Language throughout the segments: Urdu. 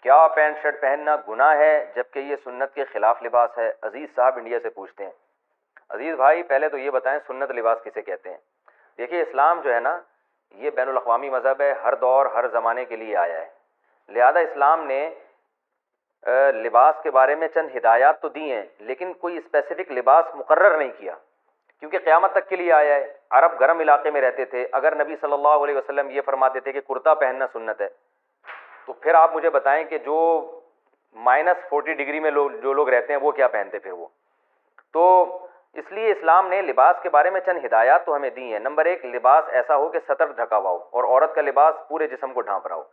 کیا پینٹ شرٹ پہننا گناہ ہے جبکہ یہ سنت کے خلاف لباس ہے؟ عزیز صاحب انڈیا سے پوچھتے ہیں. عزیز بھائی پہلے تو یہ بتائیں سنت لباس کسے کہتے ہیں؟ دیکھیے اسلام جو ہے نا یہ بین الاقوامی مذہب ہے، ہر دور ہر زمانے کے لیے آیا ہے. لہذا اسلام نے لباس کے بارے میں چند ہدایات تو دی ہیں لیکن کوئی اسپیسیفک لباس مقرر نہیں کیا، کیونکہ قیامت تک کے لیے آیا ہے. عرب گرم علاقے میں رہتے تھے، اگر نبی صلی اللہ علیہ وسلم یہ فرماتے تھے کہ کرتا پہننا سنت ہے، تو پھر آپ مجھے بتائیں کہ جو -40 ڈگری میں جو لوگ رہتے ہیں وہ کیا پہنتے پھر وہ. تو اس لیے اسلام نے لباس کے بارے میں چند ہدایات تو ہمیں دی ہیں. نمبر 1، لباس ایسا ہو کہ سطر ڈھکا ہوا ہو، اور عورت کا لباس پورے جسم کو ڈھانپ رہا ہو.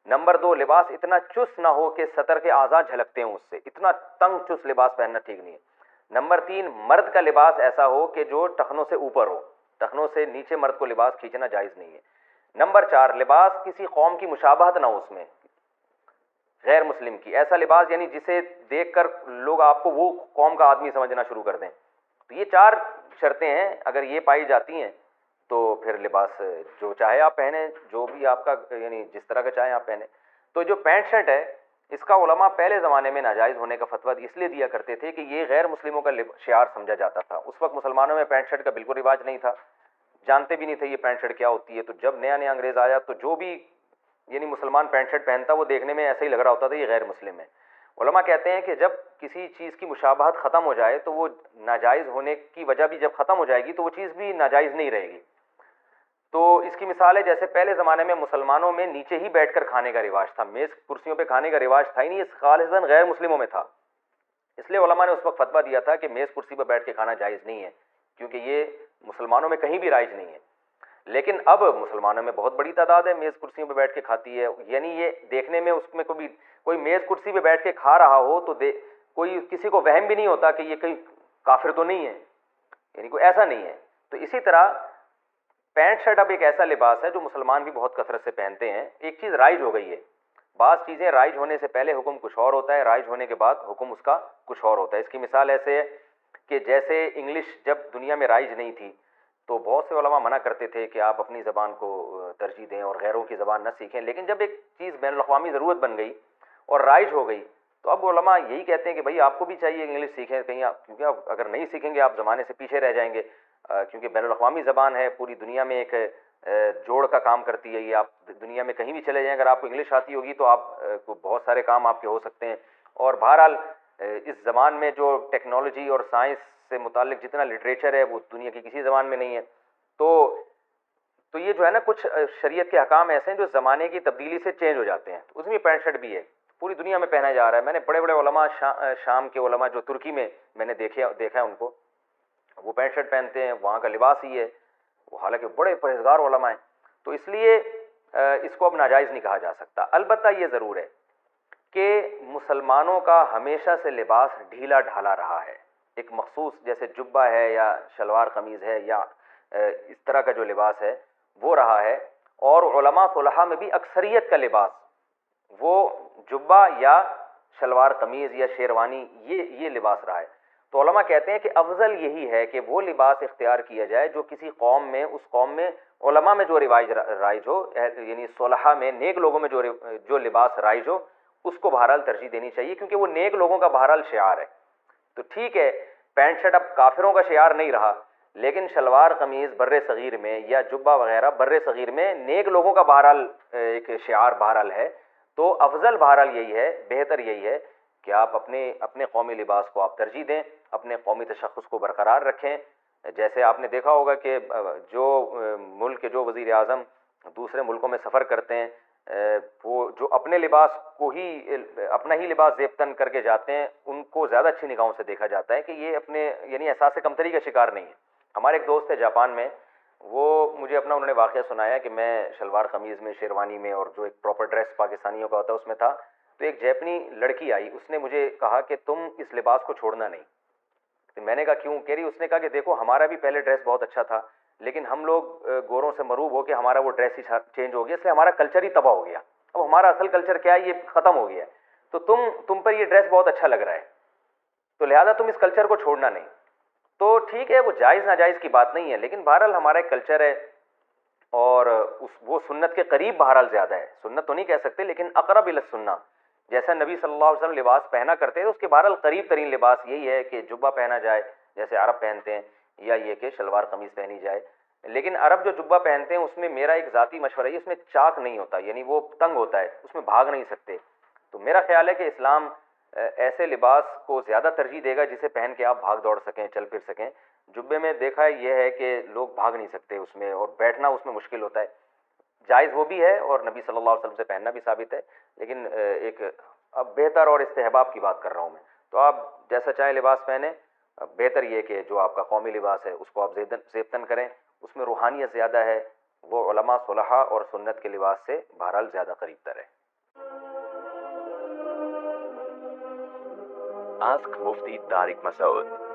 نمبر 2، لباس اتنا چست نہ ہو کہ سطر کے اعضاء جھلکتے ہوں، اس سے اتنا تنگ چست لباس پہننا ٹھیک نہیں ہے. نمبر 3، مرد کا لباس ایسا ہو کہ جو ٹخنوں سے اوپر ہو، ٹخنوں سے نیچے مرد کو لباس کھینچنا جائز نہیں ہے. نمبر 4، لباس کسی قوم کی مشابہت نہ ہو اس میں، غیر مسلم کی. ایسا لباس یعنی جسے دیکھ کر لوگ آپ کو وہ قوم کا آدمی سمجھنا شروع کر دیں. تو یہ 4 شرطیں ہیں، اگر یہ پائی جاتی ہیں تو پھر لباس جو چاہے آپ پہنیں، جو بھی آپ کا یعنی جس طرح کا چاہیں آپ پہنیں. تو جو پینٹ شرٹ ہے اس کا علماء پہلے زمانے میں ناجائز ہونے کا فتویٰ اس لیے دیا کرتے تھے کہ یہ غیر مسلموں کا شعار سمجھا جاتا تھا. اس وقت مسلمانوں میں پینٹ شرٹ کا بالکل رواج نہیں تھا، جانتے بھی نہیں تھے یہ پینٹ شرٹ کیا ہوتی ہے. تو جب نیا انگریز آیا تو جو بھی یعنی مسلمان پینٹ شرٹ پہنتا وہ دیکھنے میں ایسا ہی لگ رہا ہوتا تھا یہ غیر مسلم ہے. علماء کہتے ہیں کہ جب کسی چیز کی مشابہت ختم ہو جائے تو وہ ناجائز ہونے کی وجہ بھی جب ختم ہو جائے گی تو وہ چیز بھی ناجائز نہیں رہے گی. تو اس کی مثال ہے جیسے پہلے زمانے میں مسلمانوں میں نیچے ہی بیٹھ کر کھانے کا رواج تھا، میز کرسیوں پہ کھانے کا رواج تھا ہی نہیں، یہ خالصاً غیر مسلموں میں تھا. اس لیے علماء نے اس وقت فتویٰ دیا تھا کہ میز کرسی پہ بیٹھ کے کھانا جائز نہیں ہے، کیونکہ یہ مسلمانوں میں کہیں بھی رائج نہیں ہے. لیکن اب مسلمانوں میں بہت بڑی تعداد ہے میز کرسیوں پہ بیٹھ کے کھاتی ہے. یعنی یہ دیکھنے میں اس میں کوئی میز کرسی پہ بیٹھ کے کھا رہا ہو تو کوئی کسی کو وہم بھی نہیں ہوتا کہ یہ کہیں کافر تو نہیں ہے، یعنی کوئی ایسا نہیں ہے. تو اسی طرح پینٹ شرٹ اب ایک ایسا لباس ہے جو مسلمان بھی بہت کثرت سے پہنتے ہیں. ایک چیز رائج ہو گئی ہے، بعض چیزیں رائج ہونے سے پہلے حکم کچھ اور ہوتا ہے، رائج ہونے کے بعد حکم اس کا کچھ اور ہوتا ہے. اس کی مثال ایسے ہے کہ جیسے انگلش جب دنیا میں رائج نہیں تھی تو بہت سے علماء منع کرتے تھے کہ آپ اپنی زبان کو ترجیح دیں اور غیروں کی زبان نہ سیکھیں. لیکن جب ایک چیز بین الاقوامی ضرورت بن گئی اور رائج ہو گئی تو اب علماء یہی کہتے ہیں کہ بھائی آپ کو بھی چاہیے انگلش سیکھیں کہیں کیونکہ آپ اگر نہیں سیکھیں گے آپ زمانے سے پیچھے رہ جائیں گے. کیونکہ بین الاقوامی زبان ہے، پوری دنیا میں ایک جوڑ کا کام کرتی ہے. یہ آپ دنیا میں کہیں بھی چلے جائیں اگر آپ کو انگلش آتی ہوگی تو آپ کو بہت سارے کام آپ کے ہو سکتے ہیں. اور بہرحال اس زبان میں جو ٹیکنالوجی اور سائنس سے متعلق جتنا لٹریچر ہے وہ دنیا کی کسی زبان میں نہیں ہے. تو یہ جو ہے نا کچھ شریعت کے احکام ایسے ہیں جو زمانے کی تبدیلی سے چینج ہو جاتے ہیں. تو اس میں پینٹ شرٹ بھی ہے، پوری دنیا میں پہنا جا رہا ہے. میں نے بڑے بڑے علماء شام کے علماء جو ترکی میں نے دیکھا ہے ان کو، وہ پینٹ شرٹ پہنتے ہیں، وہاں کا لباس ہی ہے، وہ حالانکہ بڑے پرہیزگار علماء ہیں. تو اس لیے اس کو اب ناجائز نہیں کہا جا سکتا. البتہ یہ ضرور ہے کہ مسلمانوں کا ہمیشہ سے لباس ڈھیلا ڈھالا رہا ہے. ایک مخصوص جیسے جبہ ہے یا شلوار قمیض ہے یا اس طرح کا جو لباس ہے وہ رہا ہے. اور علماء صلحاء میں بھی اکثریت کا لباس وہ جبہ یا شلوار قمیض یا شیروانی یہ لباس رہا ہے. تو علماء کہتے ہیں کہ افضل یہی ہے کہ وہ لباس اختیار کیا جائے جو کسی قوم میں، اس قوم میں علماء میں جو رائج ہو، یعنی صلحاء میں نیک لوگوں میں جو لباس رائج ہو اس کو بہرحال ترجیح دینی چاہیے، کیونکہ وہ نیک لوگوں کا بہرحال شعار ہے. تو ٹھیک ہے پینٹ شرٹ اب کافروں کا شعار نہیں رہا، لیکن شلوار قمیض بر صغیر میں یا جبہ وغیرہ بر صغیر میں نیک لوگوں کا بہرحال ایک شعار بہرحال ہے. تو افضل بہرحال یہی ہے، بہتر یہی ہے کہ آپ اپنے قومی لباس کو آپ ترجیح دیں، اپنے قومی تشخص کو برقرار رکھیں. جیسے آپ نے دیکھا ہوگا کہ جو ملک کے جو وزیر اعظم دوسرے ملکوں میں سفر کرتے ہیں وہ جو اپنے لباس کو ہی اپنا ہی لباس زیبتن کر کے جاتے ہیں ان کو زیادہ اچھی نگاہوں سے دیکھا جاتا ہے کہ یہ اپنے یعنی احساس کمتری کا شکار نہیں ہے. ہمارے ایک دوست ہے جاپان میں، وہ مجھے انہوں نے واقعہ سنایا کہ میں شلوار قمیض میں، شیروانی میں اور جو ایک پراپر ڈریس پاکستانیوں کا ہوتا ہے اس میں تھا. تو ایک جیپنی لڑکی آئی، اس نے مجھے کہا کہ تم اس لباس کو چھوڑنا نہیں. تو میں نے کہا کیوں؟ کہہ رہی اس نے کہا کہ دیکھو ہمارا بھی پہلے ڈریس بہت اچھا تھا لیکن ہم لوگ گوروں سے مروب ہو کے ہمارا وہ ڈریس ہی چینج ہو گیا، اس لیے ہمارا کلچر ہی تباہ ہو گیا. اب ہمارا اصل کلچر کیا ہے یہ ختم ہو گیا ہے. تو تم پر یہ ڈریس بہت اچھا لگ رہا ہے تو لہذا تم اس کلچر کو چھوڑنا نہیں. تو ٹھیک ہے وہ جائز ناجائز کی بات نہیں ہے، لیکن بہرحال ہمارا ایک کلچر ہے اور وہ سنت کے قریب بہرحال زیادہ ہے. سنت تو نہیں کہہ سکتے لیکن اقرب الی السنہ جیسا نبی صلی اللہ علیہ وسلم لباس پہنا کرتے تھے اس کے بہرحال قریب ترین لباس یہی ہے کہ جبہ پہنا جائے جیسے عرب پہنتے ہیں، یا یہ کہ شلوار قمیض پہنی جائے. لیکن عرب جو جبہ پہنتے ہیں اس میں میرا ایک ذاتی مشورہ ہے، اس میں چاک نہیں ہوتا، یعنی وہ تنگ ہوتا ہے، اس میں بھاگ نہیں سکتے. تو میرا خیال ہے کہ اسلام ایسے لباس کو زیادہ ترجیح دے گا جسے پہن کے آپ بھاگ دوڑ سکیں، چل پھر سکیں. جبے میں دیکھا ہے یہ ہے کہ لوگ بھاگ نہیں سکتے اس میں، اور بیٹھنا اس میں مشکل ہوتا ہے. جائز وہ بھی ہے اور نبی صلی اللہ علیہ وسلم سے پہننا بھی ثابت ہے، لیکن ایک اب بہتر اور استحباب کی بات کر رہا ہوں میں. تو آپ جیسا چاہے لباس پہنیں، بہتر یہ کہ جو آپ کا قومی لباس ہے اس کو آپ زیبتن کریں، اس میں روحانیت زیادہ ہے، وہ علماء صلحاء اور سنت کے لباس سے بہرحال زیادہ قریب تر ہے. Ask Mufti Tariq Masood.